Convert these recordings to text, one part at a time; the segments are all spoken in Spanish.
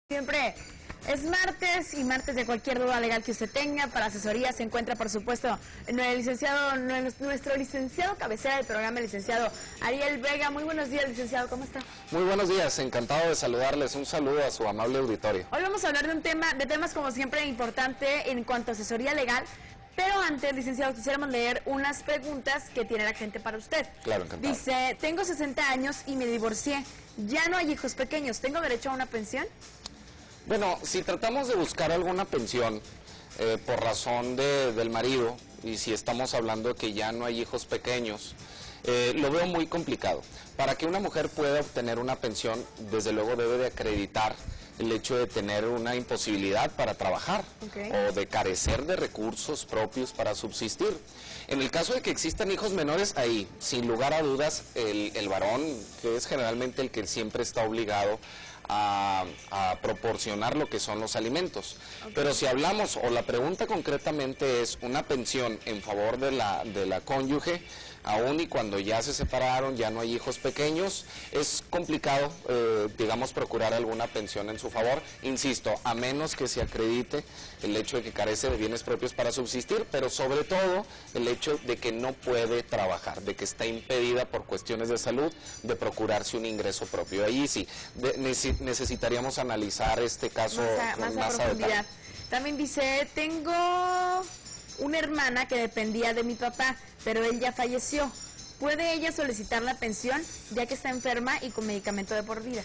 Siempre es martes y martes de cualquier duda legal que usted tenga. Para asesoría se encuentra, por supuesto, nuestro licenciado cabecera del programa, el licenciado Ariel Vega. Muy buenos días, licenciado, ¿cómo está? Muy buenos días, encantado de saludarles. Un saludo a su amable auditorio. Hoy vamos a hablar de temas como siempre importante en cuanto a asesoría legal. Pero antes, licenciado, quisiéramos leer unas preguntas que tiene la gente para usted. Claro, encantado. Dice, tengo 60 años y me divorcié. Ya no hay hijos pequeños. ¿Tengo derecho a una pensión? Bueno, si tratamos de buscar alguna pensión por razón del marido, y si estamos hablando de que ya no hay hijos pequeños, lo veo muy complicado. Para que una mujer pueda obtener una pensión, desde luego debe de acreditar el hecho de tener una imposibilidad para trabajar, o de carecer de recursos propios para subsistir. En el caso de que existan hijos menores, ahí, sin lugar a dudas, el varón, que es generalmente el que siempre está obligado a proporcionar lo que son los alimentos. Pero si hablamos, o la pregunta concretamente es una pensión en favor de la cónyuge, aún y cuando ya se separaron, ya no hay hijos pequeños, es complicado, digamos, procurar alguna pensión en su favor, insisto, a menos que se acredite el hecho de que carece de bienes propios para subsistir, pero sobre todo el hecho de que no puede trabajar, de que está impedida por cuestiones de salud de procurarse un ingreso propio. Ahí sí, necesitaríamos analizar este caso más a detalle. También dice, tengo una hermana que dependía de mi papá, pero él ya falleció. ¿Puede ella solicitar la pensión ya que está enferma y con medicamento de por vida?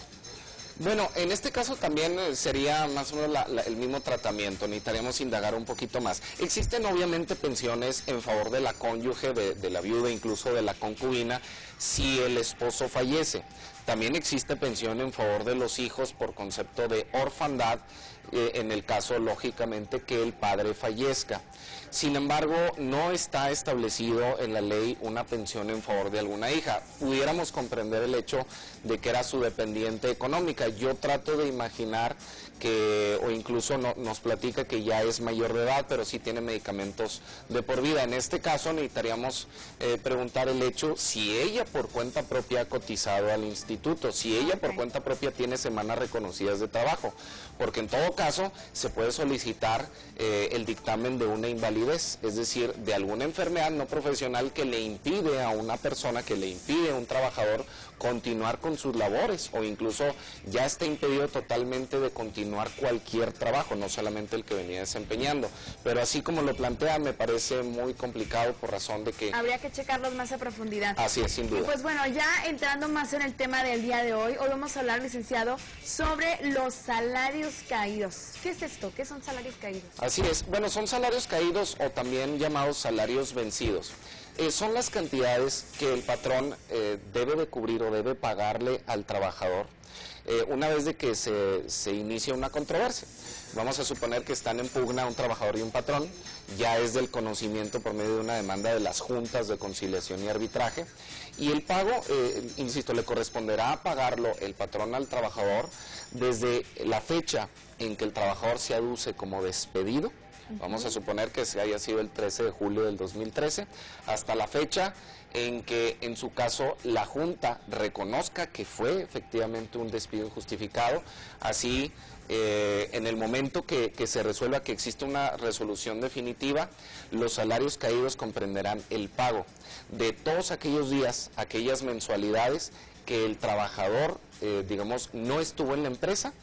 Bueno, en este caso también sería más o menos el mismo tratamiento, necesitaríamos indagar un poquito más. Existen obviamente pensiones en favor de la cónyuge, de la viuda, incluso de la concubina, si el esposo fallece. También existe pensión en favor de los hijos por concepto de orfandad, en el caso, lógicamente, que el padre fallezca. Sin embargo, no está establecido en la ley una pensión en favor de alguna hija. Pudiéramos comprender el hecho de que era su dependiente económica. Yo trato de imaginar que, o incluso nos platica que ya es mayor de edad, pero sí tiene medicamentos de por vida. En este caso necesitaríamos preguntar el hecho si ella por cuenta propia ha cotizado al instituto, si ella por cuenta propia tiene semanas reconocidas de trabajo, porque en todo caso se puede solicitar el dictamen de una invalidez, es decir, de alguna enfermedad no profesional que le impide a una persona, que le impide a un trabajador continuar con sus labores, o incluso ya está impedido totalmente de continuar cualquier trabajo, no solamente el que venía desempeñando. Pero así como lo plantea, me parece muy complicado por razón de que habría que checarlos más a profundidad. Así es, sin duda. Y pues bueno, ya entrando más en el tema del día de hoy vamos a hablar, licenciado, sobre los salarios caídos. ¿Qué es esto? ¿Qué son salarios caídos? Así es, bueno, son salarios caídos o también llamados salarios vencidos. Son las cantidades que el patrón debe de cubrir o debe pagarle al trabajador una vez de que se inicia una controversia. Vamos a suponer que están en pugna un trabajador y un patrón, ya es del conocimiento por medio de una demanda de las juntas de conciliación y arbitraje, y el pago, insisto, le corresponderá pagarlo el patrón al trabajador desde la fecha en que el trabajador se aduce como despedido. Vamos a suponer que se haya sido el 13 de julio del 2013, hasta la fecha en que, en su caso, la Junta reconozca que fue efectivamente un despido injustificado. Así, en el momento que se resuelva, que existe una resolución definitiva, los salarios caídos comprenderán el pago de todos aquellos días, aquellas mensualidades que el trabajador, digamos, no estuvo en la empresa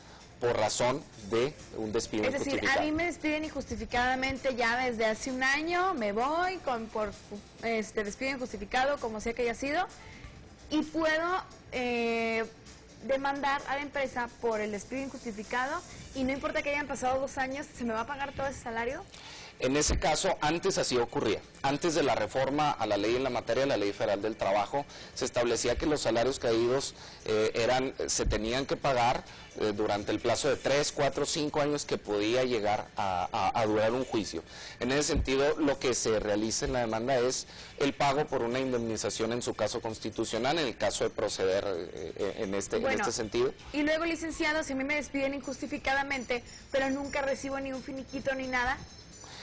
por razón de un despido injustificado. Es decir, a mí me despiden injustificadamente ya desde hace un año, me voy por despido injustificado, como sea que haya sido, y puedo demandar a la empresa por el despido injustificado, y no importa que hayan pasado 2 años, ¿se me va a pagar todo ese salario? En ese caso, antes así ocurría. Antes de la reforma a la ley en la materia, la Ley Federal del Trabajo, se establecía que los salarios caídos se tenían que pagar durante el plazo de 3, 4, 5 años que podía llegar a durar un juicio. En ese sentido, lo que se realiza en la demanda es el pago por una indemnización, en su caso constitucional, en el caso de proceder en este sentido. Y luego, licenciado, si a mí me despiden injustificadamente, pero nunca recibo ni un finiquito ni nada.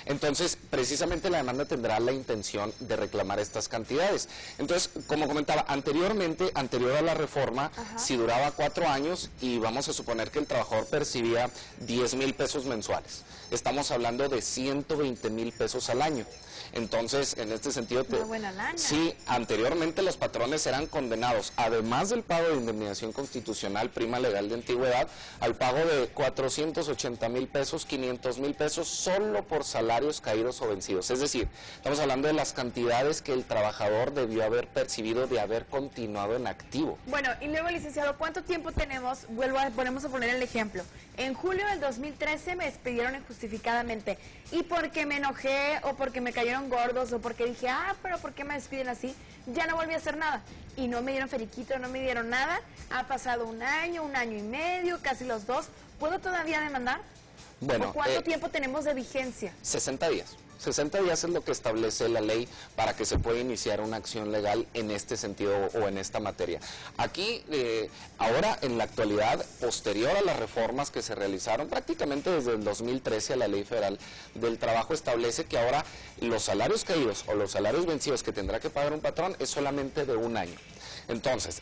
Entonces, precisamente la demanda tendrá la intención de reclamar estas cantidades. Entonces, como comentaba, anteriormente, anterior a la reforma, si duraba 4 años y vamos a suponer que el trabajador percibía 10,000 pesos mensuales, estamos hablando de 120,000 pesos al año. Entonces, en este sentido, una buena lana. Sí, anteriormente los patrones eran condenados, además del pago de indemnización constitucional, prima legal de antigüedad, al pago de 480,000 pesos, 500,000 pesos, solo por salarios caídos o vencidos. Es decir, estamos hablando de las cantidades que el trabajador debió haber percibido de haber continuado en activo. Bueno, y luego, licenciado, ¿cuánto tiempo tenemos? Volvemos a poner el ejemplo. En julio del 2013 me despidieron injustificadamente. Y porque me enojé, o porque me cayeron gordos, o porque dije, pero ¿por qué me despiden así? Ya no volví a hacer nada. Y no me dieron feriquito, no me dieron nada. Ha pasado un año y medio, casi los 2. ¿Puedo todavía demandar? Bueno, ¿O cuánto tiempo tenemos de vigencia? 60 días. 60 días es lo que establece la ley para que se pueda iniciar una acción legal en este sentido o en esta materia. Aquí, ahora en la actualidad, posterior a las reformas que se realizaron prácticamente desde el 2013 a la Ley Federal del Trabajo, establece que ahora los salarios caídos o los salarios vencidos que tendrá que pagar un patrón es solamente de 1 año. Entonces,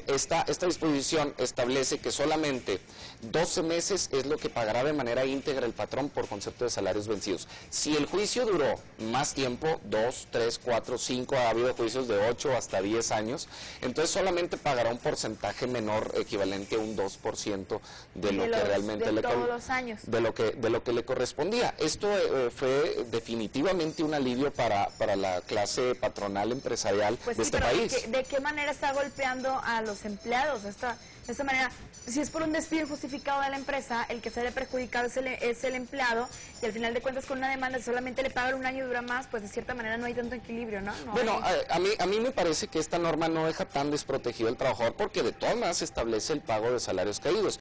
esta disposición establece que solamente 12 meses es lo que pagará de manera íntegra el patrón por concepto de salarios vencidos. Si el juicio duró más tiempo, 2, 3, 4, 5, ha habido juicios de 8 hasta 10 años, entonces solamente pagará un porcentaje menor, equivalente a un 2% de lo que realmente de lo que le correspondía. Esto fue definitivamente un alivio para la clase patronal empresarial de este país. ¿De qué manera está golpeando a los empleados? De esta manera, si es por un despido injustificado de la empresa, el que sale perjudicado es el empleado, y al final de cuentas con una demanda si solamente le pagan 1 año y dura más, pues de cierta manera no hay tanto equilibrio, ¿no? A mí me parece que esta norma no deja tan desprotegido al trabajador, porque de todas maneras establece el pago de salarios caídos.